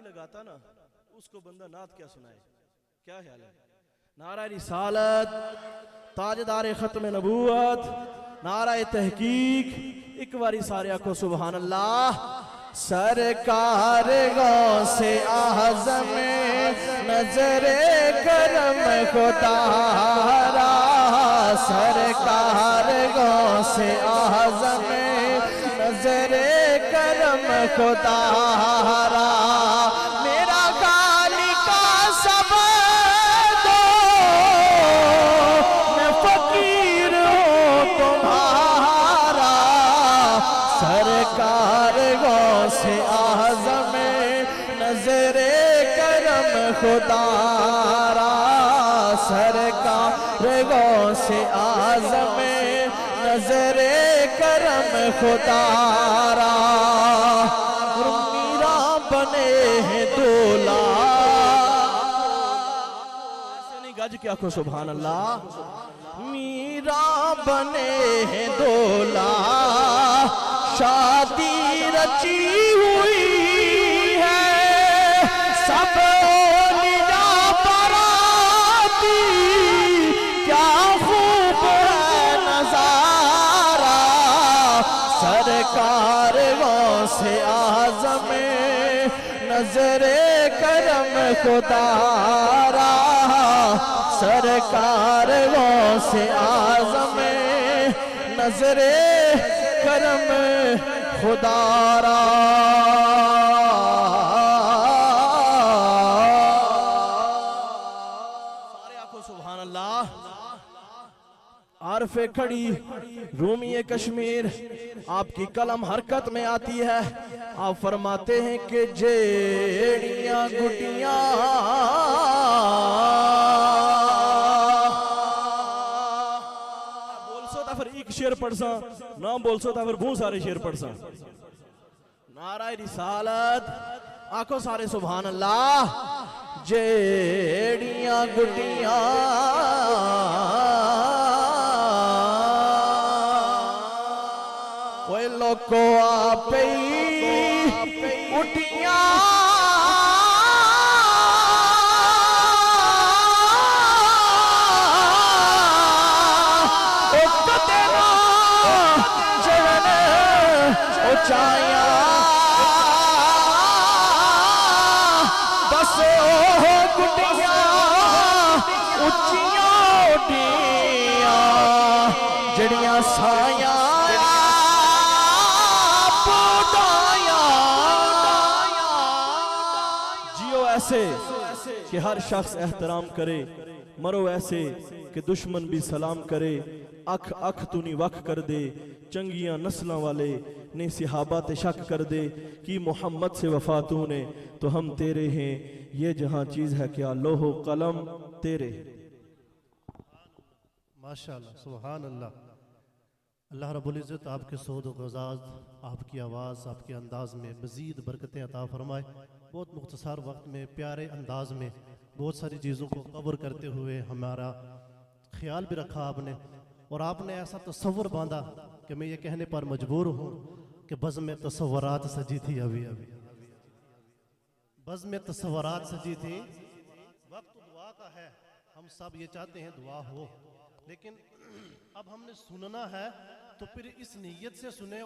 लगाता ना उसको बंदा नात क्या सुनाए। क्या ख्याल है? नारा रिसालत, ताजदार खत्म नबूवत, नारा तहकीक। एक बारी सारे आखो सुभान अल्लाह। सरकार गौसे आज़म नजरे करम खुदारा, सरकार गौसे आज़म नजरे करम खुदारा। मेरा गाली का सब दो, मैं फकीर हूँ तुम्हारा। सरकार गौसे आज़म नजरे करम खुदारा, सरकार गौसे आज़म नजरे करम खुदारा। मीरा बने हैं दूल्हा, ऐसे नहीं गज के आखो सुभान अल्लाह। मीरा बने हैं दूल्हा, शादी रची हुई है, सब निजा बराती, क्या खूब है नजारा। सरकार गौसे आज़म नजरे करम खुदारा, सरकार गौसे आज़म नजरे करम खुदारा। सारे आखो सुभान अल्लाह। आरफे खड़ी रूमी कश्मीर, आपकी कलम हरकत में आती है। आप फरमाते हैं कि जेड़ियां गुटियां बोल सो तो फिर एक शेर पढ़ सा, ना बोल सो तो फिर बहुत सारे शेर पढ़ सा। नारा रिसालत, आखो सारे सुभान अल्लाह। जेड़ियां गुटियां कोई लोको आप उठिया, जवन ऊंचाइया बस गुटिया उच्चिया उडिया, जड़ियां साया ऐसे कि हर शख्स एहतराम करे, मरो ऐसे कि दुश्मन भी सलाम करे। अख अख तूनी वख कर दे, चंगियां नस्लों वाले ने सिहाबा ते शक कर दे कि मोहम्मद से वफा तूने तो हम तेरे हैं। ये जहां चीज है क्या लोहो कलम तेरे। माशाअल्लाह सुभान अल्लाह। अल्लाह रब्बुल इज़्ज़त आपके सौद गज़ाज़, आपकी आवाज़, आपके अंदाज में मज़ीद बरकतें अता फरमाए। बहुत मुख्तसर वक्त में प्यारे अंदाज में बहुत सारी चीज़ों को कवर करते हुए हमारा ख्याल भी रखा आपने, और आपने ऐसा तसव्वुर बांधा कि मैं ये कहने पर मजबूर हूँ कि बज़्म में तसव्वुरात सजी थी। अभी अभी बज़्म में तसव्वुरात सजी थी। वक्त दुआ का है, हम सब ये चाहते हैं दुआ हो, लेकिन अब हमने सुनना है तो फिर इस नीयत से सुने।